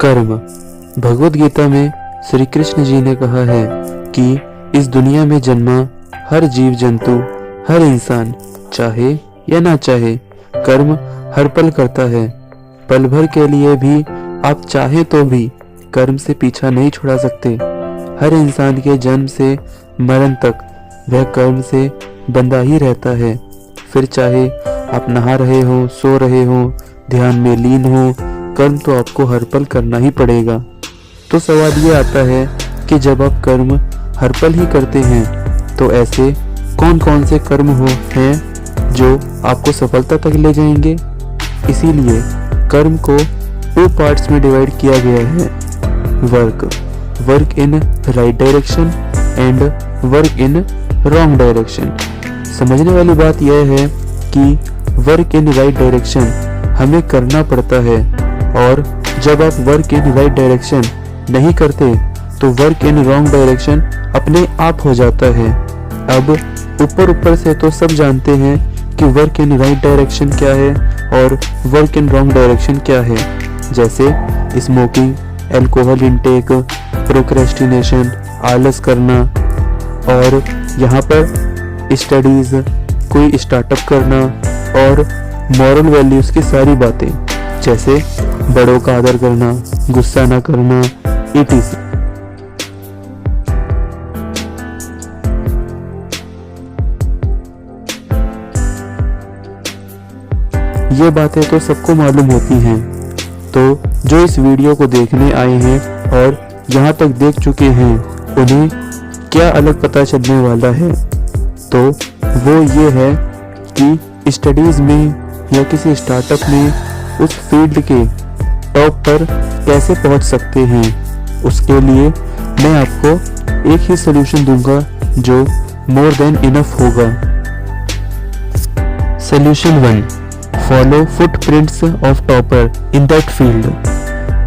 कर्म। भगवत गीता में श्री कृष्ण जी ने कहा है कि इस दुनिया में जन्मा हर जीव जंतु, हर इंसान चाहे या ना चाहे कर्म हर पल करता है। पल भर के लिए भी आप चाहे तो भी कर्म से पीछा नहीं छुड़ा सकते। हर इंसान के जन्म से मरण तक वह कर्म से बंधा ही रहता है। फिर चाहे आप नहा रहे हो, सो रहे हो, ध्यान में लीन हो, कर्म तो आपको हर पल करना ही पड़ेगा। तो सवाल ये आता है कि जब आप कर्म हर पल ही करते हैं तो ऐसे कौन कौन से कर्म हैं जो आपको सफलता तक ले जाएंगे। इसीलिए कर्म को 2 पार्ट्स में डिवाइड किया गया है। Work in right direction and work in wrong direction. समझने वाली बात यह है कि वर्क इन राइट डायरेक्शन हमें करना पड़ता है, और जब आप वर्क इन राइट डायरेक्शन नहीं करते तो वर्क इन रॉन्ग डायरेक्शन अपने आप हो जाता है। अब ऊपर से तो सब जानते हैं कि वर्क इन राइट डायरेक्शन क्या है और वर्क इन रॉन्ग डायरेक्शन क्या है, जैसे स्मोकिंग, अल्कोहल इनटेक, प्रोक्रेस्टिनेशन, आलस करना, और यहाँ पर स्टडीज, कोई स्टार्टअप करना और मॉरल वैल्यूज की सारी बातें, जैसे बड़ों का आदर करना, गुस्सा ना करना, etc। ये बातें तो सबको मालूम होती हैं। तो जो इस वीडियो को देखने आए हैं और यहाँ तक देख चुके हैं, उन्हें क्या अलग पता चलने वाला है, तो वो ये है कि स्टडीज में या किसी स्टार्टअप में उस फील्ड के टॉप पर कैसे पहुंच सकते हैं। उसके लिए मैं आपको एक ही सलूशन दूंगा जो मोर देन इनफ होगा। Solution 1, follow footprints of topper in that field.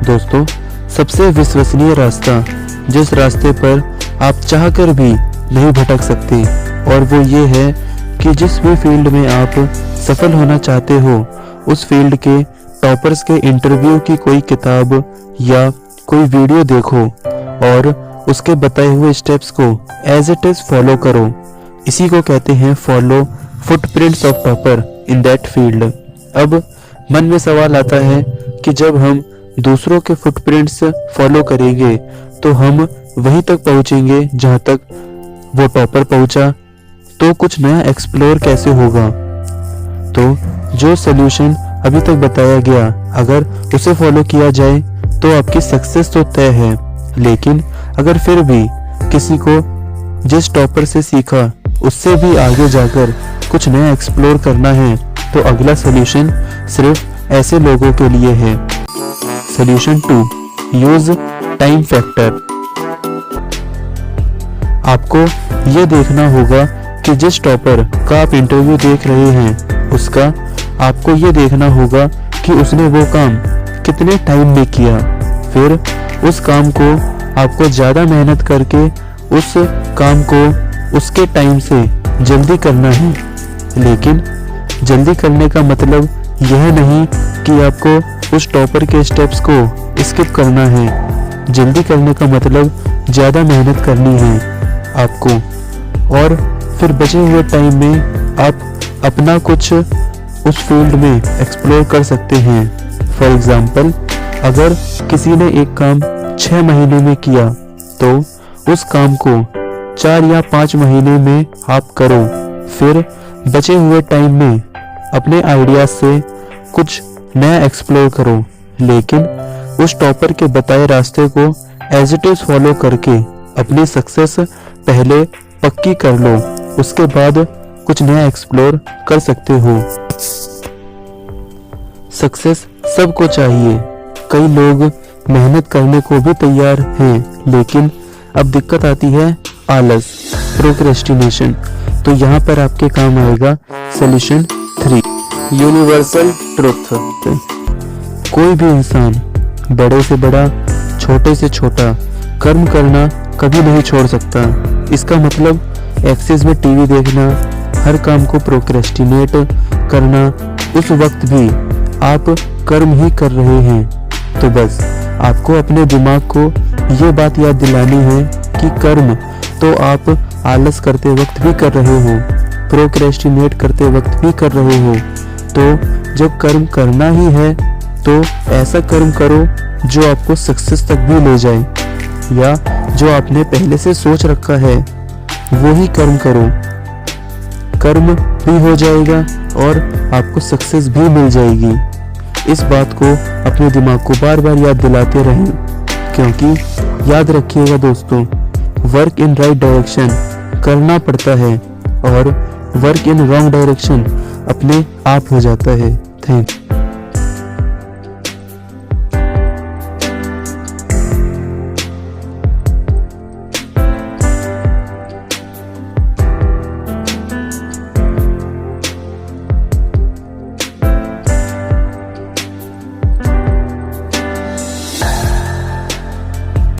दोस्तों, सबसे विश्वसनीय रास्ता, जिस रास्ते पर आप चाहकर भी नहीं भटक सकते, और वो ये है कि जिस भी फील्ड में आप सफल होना चाहते हो, उस फील्ड के टॉपर्स के इंटरव्यू की कोई किताब या कोई वीडियो देखो और उसके बताए हुए स्टेप्स को एज इट इज फॉलो करो। इसी को कहते हैं follow footprints of topper in that field. अब मन में सवाल आता है कि जब हम दूसरों के फुटप्रिंट्स फॉलो करेंगे तो हम वहीं तक पहुंचेंगे जहां तक वो टॉपर पहुंचा, तो कुछ नया एक्सप्लोर कैसे होगा। तो जो सॉल्यूशन अभी तक बताया गया, अगर उसे फॉलो किया जाए तो आपकी सक्सेस तो तय है। लेकिन अगर फिर भी किसी को जिस टॉपर से सीखा उससे भी आगे जाकर कुछ नया एक्सप्लोर करना है, तो अगला सॉल्यूशन सिर्फ ऐसे लोगों के लिए है। Solution 2, use time factor. आपको ये देखना होगा कि जिस टॉपर का आप इंटरव्यू देख रहे हैं, उसका आपको ये देखना होगा कि उसने वो काम कितने टाइम में किया। फिर उस काम को आपको ज़्यादा मेहनत करके उस काम को उसके टाइम से जल्दी करना है। लेकिन जल्दी करने का मतलब यह नहीं कि आपको उस टॉपर के स्टेप्स को स्किप करना है। जल्दी करने का मतलब ज़्यादा मेहनत करनी है आपको, और फिर बचे हुए टाइम में आप अपना कुछ उस फील्ड में एक्सप्लोर कर सकते हैं। फॉर एग्जाम्पल, अगर किसी ने एक काम 6 महीने में किया, तो उस काम को 4 या 5 महीने में आप करो। फिर बचे हुए टाइम में अपने आइडियाज से कुछ नया एक्सप्लोर करो, लेकिन उस टॉपर के बताए रास्ते को एज इट इज फॉलो करके अपनी सक्सेस पहले पक्की कर लो। उसके बाद कुछ नया एक्सप्लोर कर सकते हो। सक्सेस सबको चाहिए। कई लोग मेहनत करने को भी तैयार हैं, लेकिन अब दिक्कत आती है आलस, प्रोक्रेस्टिनेशन। तो यहाँ पर आपके काम आएगा सॉल्यूशन 3, यूनिवर्सल ट्रुथ। कोई भी इंसान बड़े से बड़ा, छोटे से छोटा कर्म करना कभी नहीं छोड़ सकता। इसका मतलब एक्सेस में टीवी देखना, हर काम को प्रोक्रेस्टिनेट करना, उस वक्त भी आप कर्म ही कर रहे हैं, तो बस आपको अपने दिमाग को ये बात याद दिलानी है कि कर्म तो आप आलस करते वक्त भी कर रहे हो, प्रोक्रेस्टिनेट करते वक्त भी कर रहे हो। तो जब कर्म करना ही है तो ऐसा कर्म करो जो आपको सक्सेस तक भी ले जाए, या जो आपने पहले से सोच रखा है वो ही कर्म करो। कर्म भी हो जाएगा और आपको सक्सेस भी मिल जाएगी। इस बात को अपने दिमाग को बार बार याद दिलाते रहें, क्योंकि याद रखिएगा दोस्तों, वर्क इन राइट डायरेक्शन करना पड़ता है और वर्क इन रॉन्ग डायरेक्शन अपने आप हो जाता है। Thank you.